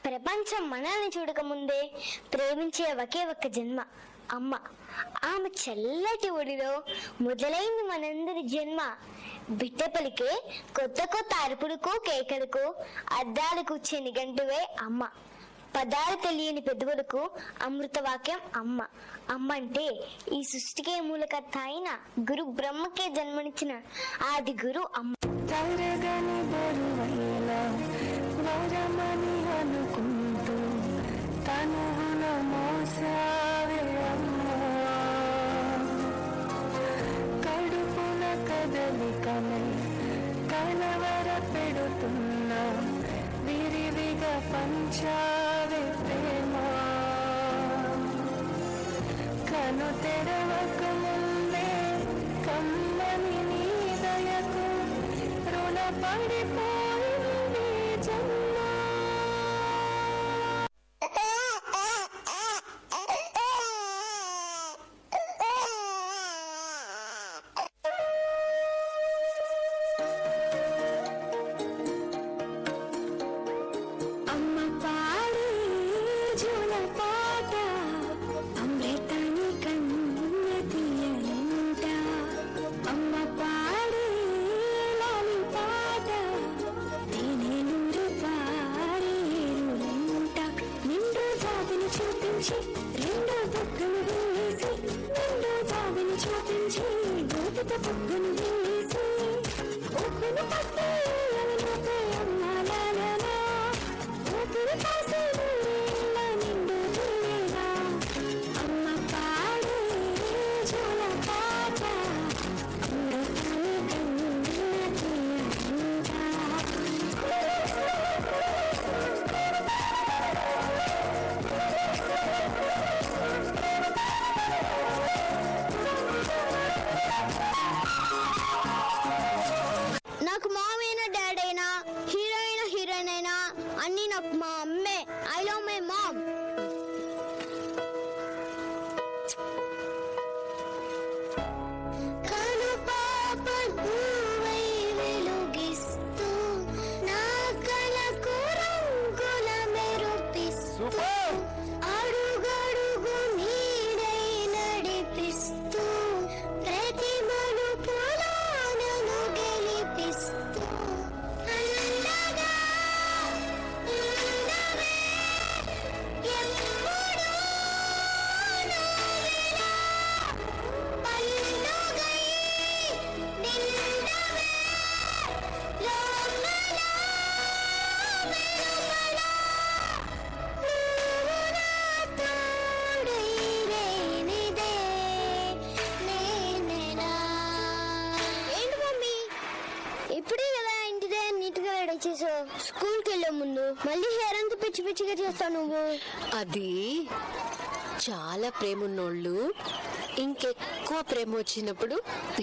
ప్రపంచం మనల్ని చూడకముందే ప్రేమించే ఒకే ఒక్క జన్మ అమ్మ. ఆమె చల్లటి ఒడిలో మొదలైంది మనందరి జన్మ. బిడ్డ పలికే కొత్త కొత్త అరుపులకు కేకలకు అద్దాలకు వచ్చే నిఘంటువే అమ్మ. పదాలు తెలియని పెదవులకు అమృతవాక్యం అమ్మ. అమ్మ అంటే ఈ సృష్టికే మూలకర్త అయిన గురు బ్రహ్మకే జన్మనిచ్చిన ఆది గురు అమ్మ. తరగని బరువైన వరమని అనుకుంటూ తనువున మోసావే అమ్మా, కడుపున కదలికనై కలవర పెడుతున్నా విరివిగా పంచావే ప్రేమ. కను తెరవక ముందే కమ్మని నీ దయకు రుణపడిపోయింది జన్మ. అమ్మ పాడే జోలపాట అమృతాన్ని కన్న తీయనంట. అమ్మ పాడే లాలి పాట తేనెలూరు పారేరులంట. నిండు జాబిని చూపించి రెండో బొగ్గను వేసి, నిండు జాబిని చూపించి గోపితో బొగ్గను వేసి, ఒప్పును పట్టి అలనొకే అమ్మ లాలనా, ఊపిరి కాసి నీళ్ళ నిండు తీరేగా. అమ్మ పాడే జోలపాట అమృతాన్ని కన్న తీయనంట. నాకు మామైనా డాడీ అయినా హీరోయిన్ అయినా అన్ని నాకు మా అమ్మే. I love my mom. కను పాప నువ్వై వెలుగిస్తూ నా కలకు రంగుల మెరుపిస్తూ అడుగడుగు నీడై నడిపిస్తూ ప్రతి మలుపులో నన్ను గెలిపిస్తూ అండగా ఉండవే ఎప్పుడూ నువ్విలా పండుగై నిండవే లోపల వెలుపల నువ్వు నా తోడై లేనిదే నేనెలా. ఏంటి మమ్మీ ఇప్పుడే కదా ఇంటిదే నీట్గా రెడీ చేసావు? స్కూల్కి వెళ్ళే ముందు మళ్ళీ హెయిర్ అంతా పిచ్చి పిచ్చిగా చేస్తావు నువ్వు. అది చాలా ప్రేమ ఉన్నోళ్ళు ఇంకెక్కువ ప్రేమ వచ్చినప్పుడు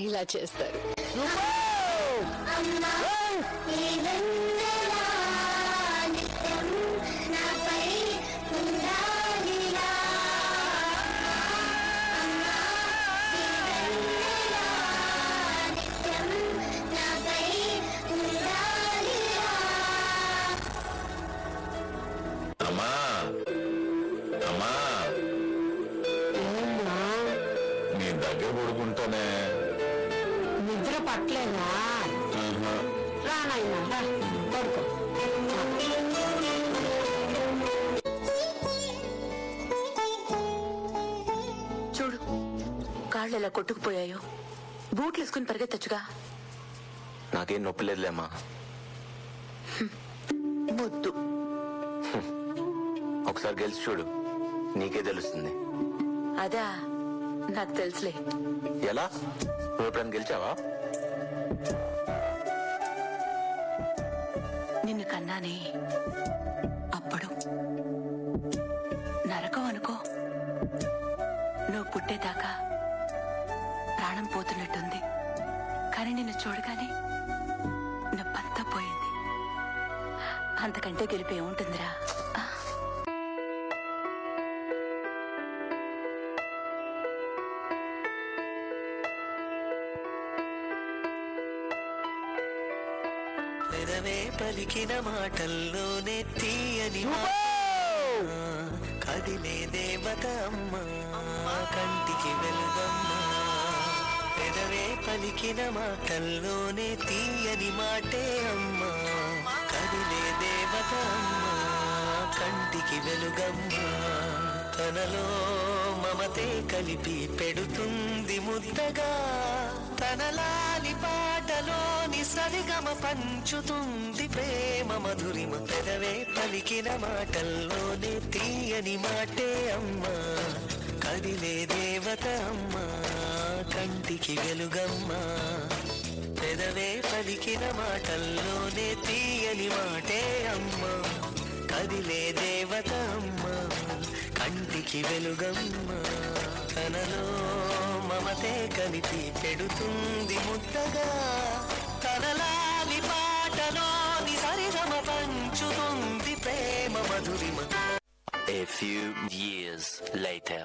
ఇలా చేస్తారు. అమ్మా ఈ వెన్నెల నిత్యం నాపై ఉండాలిలా. అమ్మా ఈ వెన్నెల నిత్యం నాపై ఉండాలిలా. అమ్మా అమ్మా నీ దగ్గర పడుకుంటానే. నిద్ర పట్టలేదా? ఆహా. రానైనా పడుకో. చూడు కాళ్ళు ఎలా కొట్టుకుపోయాయో. బూట్లు వేసుకుని పరిగెత్తచ్చుగా. నాకేం నొప్పి లేదులేమ్మా. వద్దు. ఒకసారి గెలిచి చూడు, నీకే తెలుస్తుంది. అదా నాకు తెలుసులే. ఎలా? నువ్వు ఎప్పుడైనా గెలిచావా? నిన్ను కన్నానే అప్పుడు నరకం అనుకో. నువ్వు పుట్టేదాకా ప్రాణం పోతున్నట్టుంది. కానీ నిన్ను చూడగానే నొప్పంతా పోయింది. అంతకంటే గెలిపి ఏముంటుందిరా? పెదవే పలికిన మాటల్లోనే తీయని కదిలే దేవత అమ్మ కంటికి వెలుగమ్మ పెదవే పలికిన మాటల్లోనే తీయని మాటే అమ్మ కదిలే దేవత అమ్మ కంటికి వెలుగమ్మ తనలో మమతే కలిపి పెడుతుంది ముద్దగా తనలాలి పాటలోని సరిగమ పంచుతుంది ప్రేమ మధురిమ పెదవే పలికిన మాటల్లోనే తీయని మాటే అమ్మ కదిలే దేవత అమ్మ కంటికి వెలుగమ్మ పెదవే పలికిన మాటల్లోనే తీయని మాటే అమ్మ కదిలే దేవత అమ్మ కంటికి వెలుగమ్మ తనలో మమతే కలిపి పెడుతుంది ముద్దగా తనలాలి పాటలోని సరిగమ పంచుతుంది ప్రేమ మధురిమ. A few years later.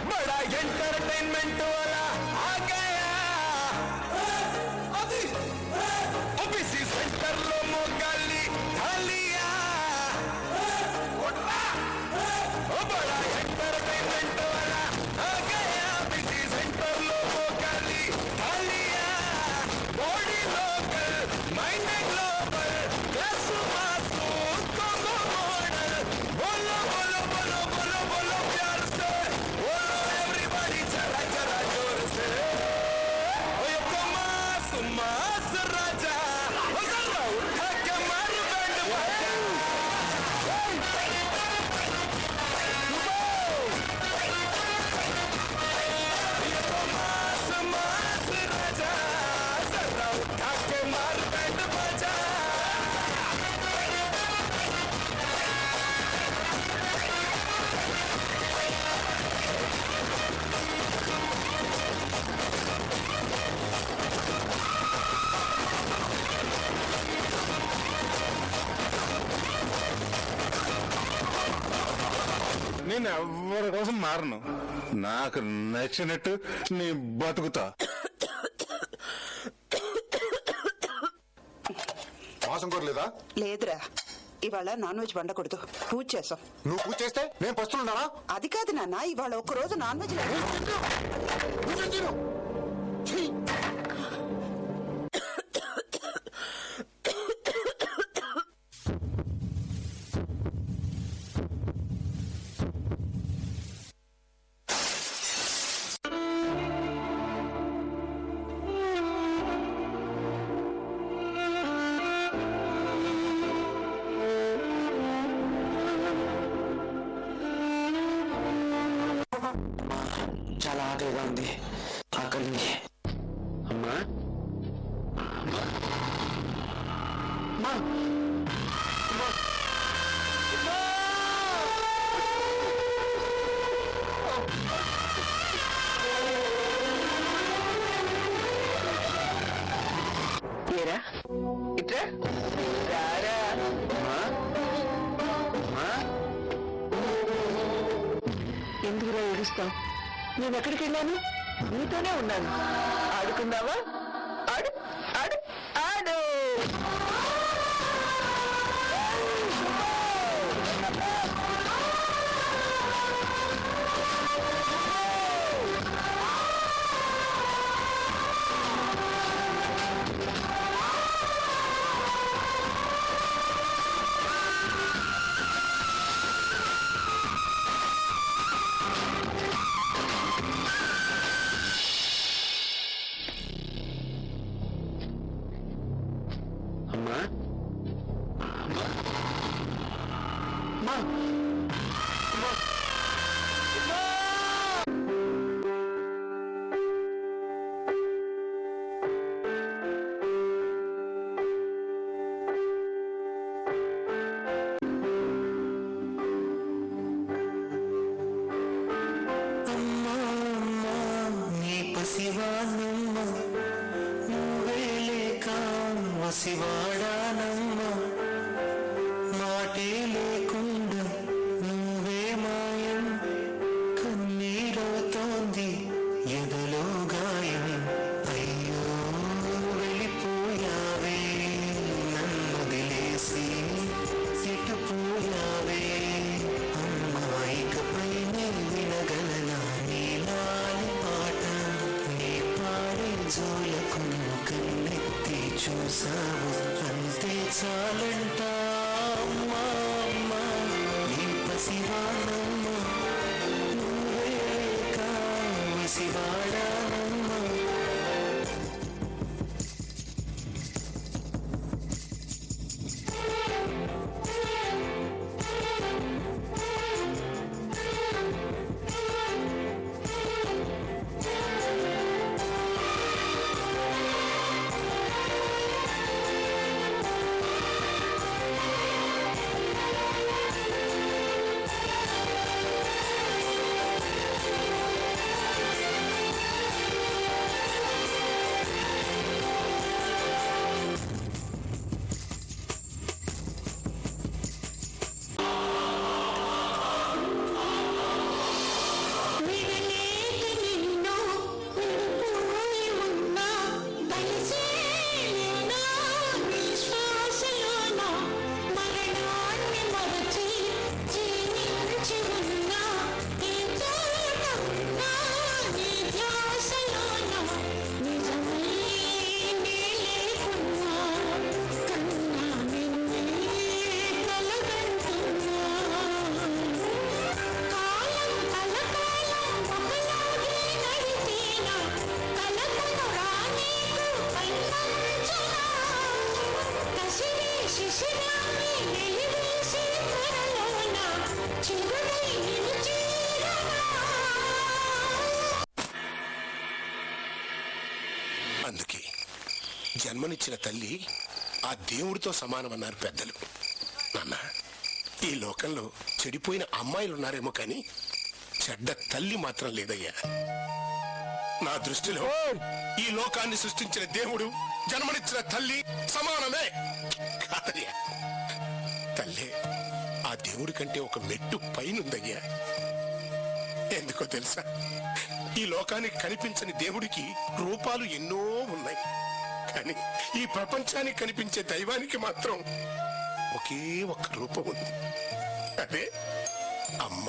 Entertainment वाला आ गया ओबीसी सेंटर लो मोगाली ढालिया ओ बड़ा एंटरटेनमेंट वाला आ गया ओबीसी सेंटर लो मोगाली ढालिया body local mind global class mass कोंगो मॉडल बोलो बोलो बोलो बोलो बोलो प्यार से बोलो एवरीबॉडी चला चला जोर से ओए कमास मास राजा ओ जरा उठा के मार बैंड बाजा ये कमास मास राजा जरा उठा के मार बैंड बाजा నేను ఎవరి కోసం మారను నాకు నచ్చినట్టు నీ బతుకుతా మాసం కోరలేదా? లేదురా ఇవాళ నాన్ వెజ్ వండకూడదు పూజ చేసాం. నువ్వు పూజ చేస్తే నేను పస్తులున్నానా? అది కాదు నాన్న, ఇవాళ ఒక్కరోజు నాన్ వెజ్ లేదు. నువ్వేం తిను? ఛీ! చాలా ఆకలిగా ఉంది ఆకలి అమ్మా ఏరా ఇట్రా రారా ఎందుకురా ఏడుస్తావు? నేను ఎక్కడికి వెళ్ళాను? నీతోనే ఉన్నాను. ఆడుకుందావా? ఆడు ఆడు ఆడు. పసివానమ్మ నువ్వే లేక వసివాడానమ్మ మాటే లేకుండా నువ్వే మాయం కన్నీరవుతోంది ఎదలో గాయం అయ్యో వెళ్ళిపోయావే నన్ను వదిలేసి ఎటుపోయావే అమ్మాయికపై వినగలనా నీలాలి పాట నీ పాడే జోలకు కన్నెత్తి చూసావు అంతే చాలంట అమ్మా అమ్మా నీ పసివానమ్మ నువ్వే కావసివాడానమ్మ అందుకే జన్మనిచ్చిన తల్లి ఆ దేవుడితో సమానమన్నారు పెద్దలు. నాన్న, ఈ లోకంలో చెడిపోయిన అమ్మాయిలున్నారేమో కానీ చెడ్డ తల్లి మాత్రం లేదయ్యా. నా దృష్టిలో ఈ లోకాన్ని సృష్టించిన దేవుడు జన్మనిచ్చిన తల్లి సమానమే కాదయ్యా. తల్లే ఆ దేవుడి కంటే ఒక మెట్టు పైనుందయ్యా. ఎందుకో తెలుసా, ఈ లోకానికి కనిపించని దేవుడికి రూపాలు ఎన్నో ఉన్నాయి, కానీ ఈ ప్రపంచానికి కనిపించే దైవానికి మాత్రం ఒకే ఒక్క రూపం ఉంది, అదే అమ్మ.